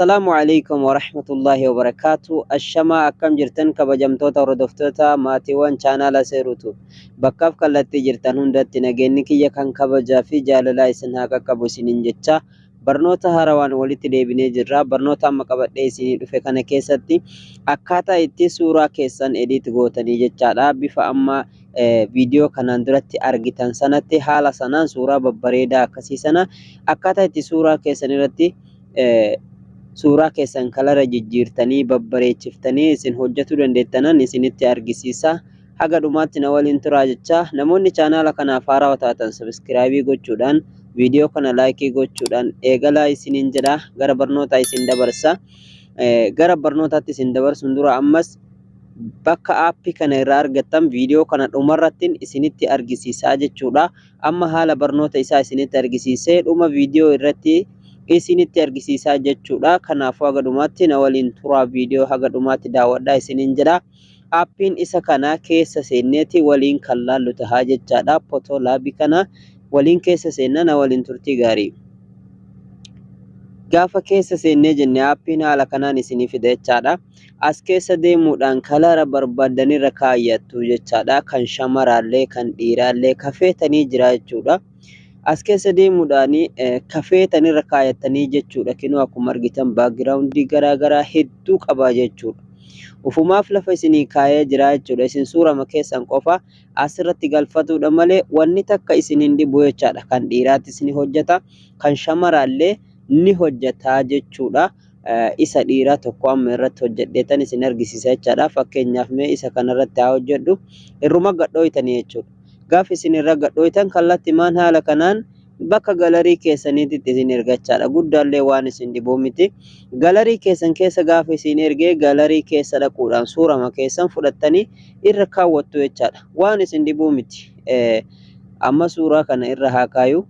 Assalamualaikum warahmatullahi wabarakatuh. Ashama akkam jirtan kabajamtoota hordoftoota maatiiwwan chaanaala Seeruutu. Bakkaaf kallattii jirtan hundatti nageenyi kiyya kan kabajaa fi jaalalaa isin haa qaqqabu isiniin jecha barnoota haarawaan walitti deebinee jirra. Barnoota amma qabadhee isinii dhufe kana keessatti akkaataa itti suuraa keessan edit gootanii jechaadha. Bifa amma viidiyoo kanaan duratti argitan sanatti haala sanaan suuraa babbareedaa akkasii sana akkaataa itti suuraa keessan irratti suuraa keessan kalara jijjiirtanii babbareechiftanii isin hojjetuu dandeettanan isinitti argisiisa. Haga dhumaatti na waliin turaa jecha namoonni chaanaala kanaaf haarawaa taatan sabiskiraayibii gochuudhaan viidiyoo kana laayikii gochuudhaan eegalaa isiniin jedha. Gara barnoota isin dabarsa. Gara barnootaatti isin dabarsuun dura ammas bakka aappii kana irraa argattan viidiyoo kana dhumarratti isinitti argisiisaa jechuudha. Amma haala barnoota isaa isinitti argisiisee dhuma viidiyoo irratti isinitti argisiisaa jechuudha. Kanaafuu haga dhumaatti na waliin turaa viidiyoo haga dhumaatti daawwadhaa isiniin jedha. Aappiin isa kana keessa seenneeti waliin kan laallu tahaa jechaadha. Potoo laabii kana waliin keessa seenna na waliin turtii gaarii. Gaafa keessa seennee jenne aappiin haala kanaan isinii fida jechaadha. As keessa deemuudhaan kalara barbaadanirra kaayyattu jechaadha. Kan shamaraallee kan dhiiraallee kafeetanii jira jechuudha. As keessa deemuudhaan kafeetanirra kaayattanii jechuudha. Kinoo akkuma argitan baagiraawundii garaagaraa hedduu qabaa jechuudha. Ufumaaf lafa isinii kaayee jira jechuudha. Isin suurama keessan qofa asirratti galfatuudha malee wanni takka isiniin dhibu jechaadha. Kan dhiiraattis ni hojjeta, kan shamaraallee ni hojjeta jechuudha. Isa dhiiraa tokko amma irratti hojjedheetan isin argisiisa jechaadha. Fakkeenyaaf mee isa kanarratti haa hojjedhu irruma gadhooytanii jechuudha. Gaafa isin irra gadhooytan kallattimaan haala kanaan bakka galarii keessaniitti isin ergachaadha. Guddaallee waan isin dhibuu miti. Galarii keessan keessa gaafa isin ergee galarii keessa dhaquudhaan suurama keessan fudhattanii irra kaawwattu jechaadha. Waan isin dhibuu miti. Amma suuraa kana irra haa kaayu.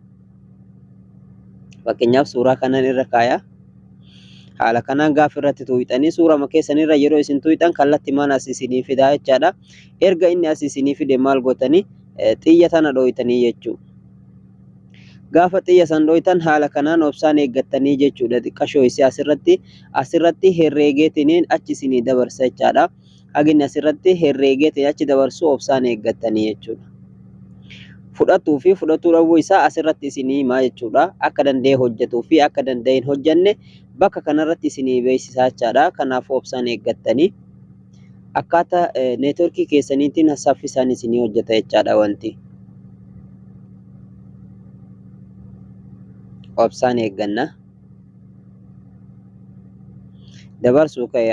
Fakkeenyaaf suuraa kanaan irra kaaya. Haala kanaan gaafa irratti tuuxanii suurama keessanirra yeroo isin tuuxan kallattimaan as isinii fidaa jechaadha. Erga inni as isinii fide maal gootanii xiyya tana dhooytanii jechuudha. Gaafa xiyya san dhooytan haala kanaan obsaan eeggattanii jechuudha. Xiqqashoo isii asirratti herreegeetiniin achi isinii dabarsa jechaadha. Hagin asirratti herreegeetiin achi dabarsu obsaan eeggattanii jechuudha. Fudhatuu fi fudhatuu dhabuu isaa asirratti isinii himaa jechuudha. Akka danda'e hojjetuu fi akka danda'e hin hojjenne bakka kanarratti isinii beeksisaa jechaadha. Kanaafuu obsaan eeggattanii akkaataa neetworkii keessaniitiin saffisaan isinii hojjeta jechaadha wanti. Obsaan eegganna. Dabarsuu ka'e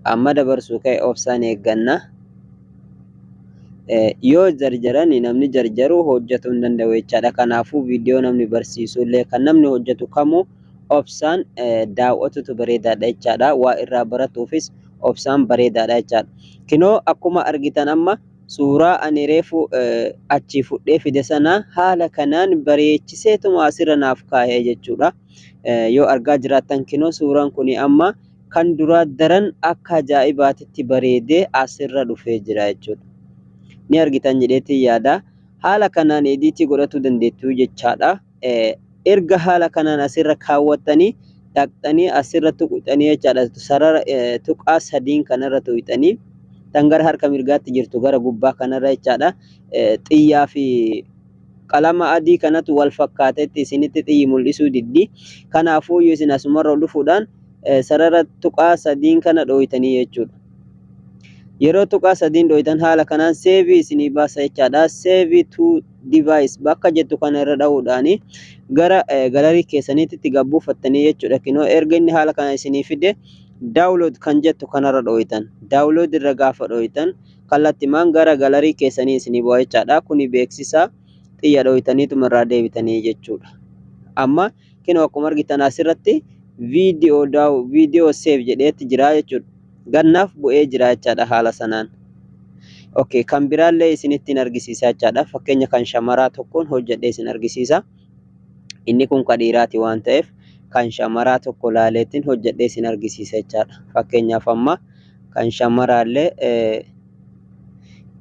amma dabarsuu ka'e obsaan eegganna. Yoo jarjaran namni jarjaru hojjetuu hin danda'u jechaadha. Kanaafuu viidiyoo namni barsiisullee kan namni hojjetu kamuu obsaan daawwatutu bareedaadha jechaadha. Waa irraa baratuufis obsaan bareedaadha jechaadha. Kinoo akkuma argitan amma suuraa ani reefu achi fudhee fide sana haala kanaan bareechiseetuma asirra naaf kaayee jechuudha. Yoo argaa jiraattan kinoo suuraan kun amma kan duraa daran akka ajaa'ibaatitti bareedee asirra dhufee jira jechuudha. Ni argitan jedheetii yaada. Haala kanaan ediitii godhachuu dandeettuu jechaadha. Erga haala kanaan asirra kaawwattanii dhaqxanii asirra tuqxanii jechaadha. Sarara tuqaa sadiin kanarra tuqxanii tan gara harka mirgaatti jirtu gara gubbaa kanarra jechaadha. Xiyyaa fi qalama adii kanatu wal fakkaatetti isinitti xiyyi mul'isuu diddi. Kanaafuu isin asumarra dhufuudhaan sarara tuqaa sadiin kana dhooytanii jechuudha. Yeroo tuqaa sadiin dhooytan haala kanaan seevii isinii baasa jechaadha. Seevii to device bakka jettu kana irra dha'uudhaan gara galarii keessaniitti gabbuufattanii jechuudha. Kinoo erga inni haala kana isinii fide daawulood kan jettu kanarra dhooytan. Daawulood irra gaafa dhooytan kallattimaan gara galarii keessanii isinii bu'a jechaadha. Kuni beeksisa xiyya dhooytaniituma irraa deebitanii jechuudha. Amma kinoo akkuma argitan asirratti viidiyoo seef jedheetti jira jechuudha. Gannaaf bu'ee jira jechaadha haala sanaan. Okay, kan biraallee isinittiin argisiisa jechaadha. Fakkeenya kan shamaraa tokkoon hojjedhee isin argisiisa. Inni kun kan dhiiraati waan ta'eef kan shamaraa tokko laaleettiin hojjedhee isin argisiisa jechaadha. Fakkeenyaaf amma kan shamaraallee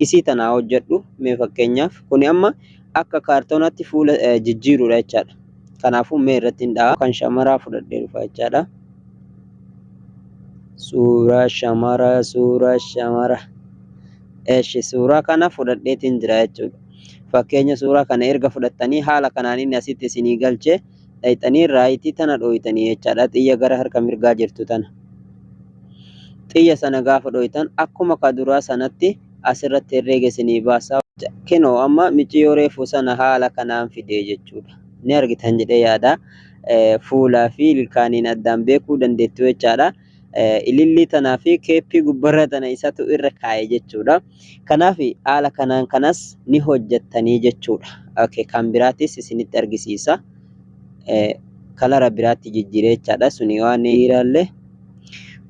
isii tanaa hojjedhu mee fakkeenyaaf kuni amma akka kaartoonatti fuula jijjiiruudha jechaadha. Kanaafuu mee irratti hin dha'a kan shamaraa fudhadhee dhufa jechaadha. Suuraa shamara. Suuraa kana fudhadheetiin jira jechuudha. Fakkeenya suuraa kana erga fudhattanii haala kanaan inni asitti isinii galchee dhayxanii raayitii tana dhooytanii jechaadha. Xiyya gara harka mirgaa jirtu tana. Xiyya sana gaafa dhooytan akkuma kaduraa sanatti asirratti herreega isinii baasaa. Kinoo amma micciyoo reefuu sana haala kanaan fidee jechuudha. Ni argitan jedhee yaada. Fuulaa fi ilkaaniin addaan beekuu dandeettu jechaadha. Ilillii tanaa fi keeppii gubbarra tana isatu irra kaa'e jechuudha. Kanaaf haala kanaan kanas ni hojjettanii jechuudha. Kan biraatis isinitti argisiisa. Kalara biraatti jijjiiree jechaadha. Suni waan dhiiraallee.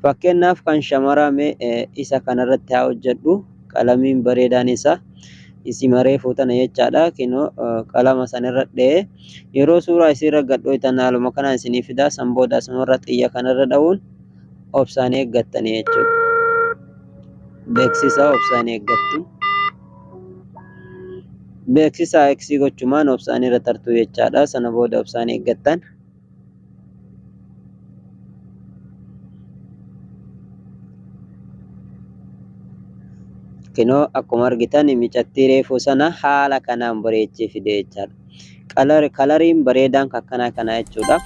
Fakkeenyaaf kan shamaraa isa kanarratti haa hojjedhu. Qalamiin bareedaan isaa isima reefuu tana jechaadha. Kinoo qalama sanarra dha'ee yeroo suuraa isiirra gadhooytan haaluma kanaan isinii fidaa. San booda asumarra xiyya kanarra dha'uun obsaan eeggattanii jechuudha. Beeksisa obsaan eeggattu. Beeksisa eegsii gochumaan obsaan irra tartuu jechaadha. Sana booda obsaan eeggattan. Kinoo akkuma argitan micattii reefuu sana haala kanaan bareechee fide jechaadha. Kalariin bareedaan akkanaa kana jechuudha.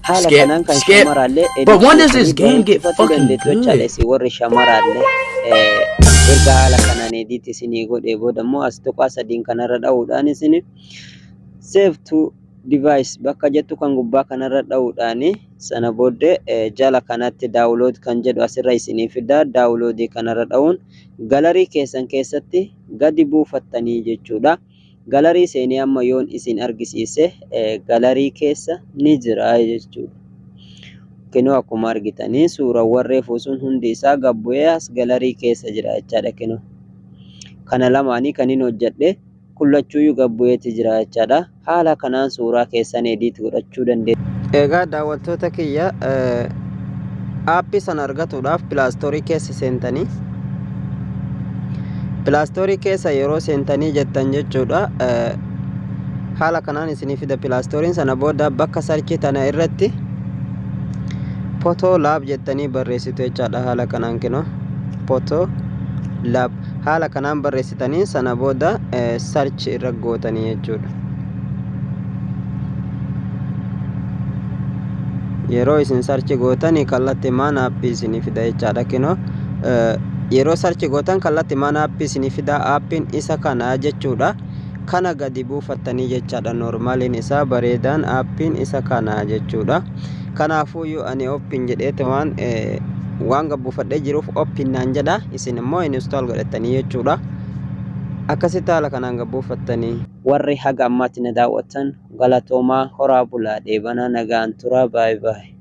Haala kanaan kan shamaraallee But when does this game get fucking good? Warri shamaraallee erga haala kanaan ediit isinii godhee booda immoo as tuqaa sadiin kanarra dha'uudhaan isin save to device bakka jettu kan gubbaa kanarra dha'uudhaan sana booddee jala kanatti daawulood kan jedhu asirra isinii fidaa. Daawuloodii kanarra dha'uun galarii keessan keessatti gadi buufattanii jechuudha. Galarii seenee amma yoon isin argisiise galarii keessa ni jira jechuudha. Kinoo akkuma argitanii suurawwan reefuu sun hundi isaa gabbu'ee as galarii keessa jira jechaadha. Kinoo kana lamaanii kan hin hojjedhe kullachuuyyuu gabbu'eeti jira jechaadha. Haala kanaan suuraa keessan ediit godhachuu dandeessu. Egaa daawwattoota kiyya aappii sana argatuudhaaf pilaastoorii keessa seentanii pilaastoorii keessa yeroo seentanii jettan jechuudha. Haala kanaan isinii fida pilaastooriin. Sana booda bakka sarchii tana irratti Photo Lab jettanii barreessitu jechaadha. Haala kanaan kinoo Photo Lab haala kanaan barreessitanii sana booda search irra gootanii jechuudha. Yeroo isin search gootanii kallattii mana aappii isinii fida jechaadha. Kinoo yeroo search gootan kallattii mana aappii isinii fida. Aappiin isa kana jechuudha. Kana gadi buufattanii jechaadha. Normaaliin isaa bareedaan aappiin isa kana jechuudha. Kanaafuuyyuu ani open jedheeti waan gabbuufadhee jiruuf open naan jedha. Isin immoo install godhattanii jechuudha. Akkasitti haala kanaan gabbuufattanii. Warri haga ammaatti na daawwatan galatoomaa horaa bulaa dheebana nagaan tura. Bye bye.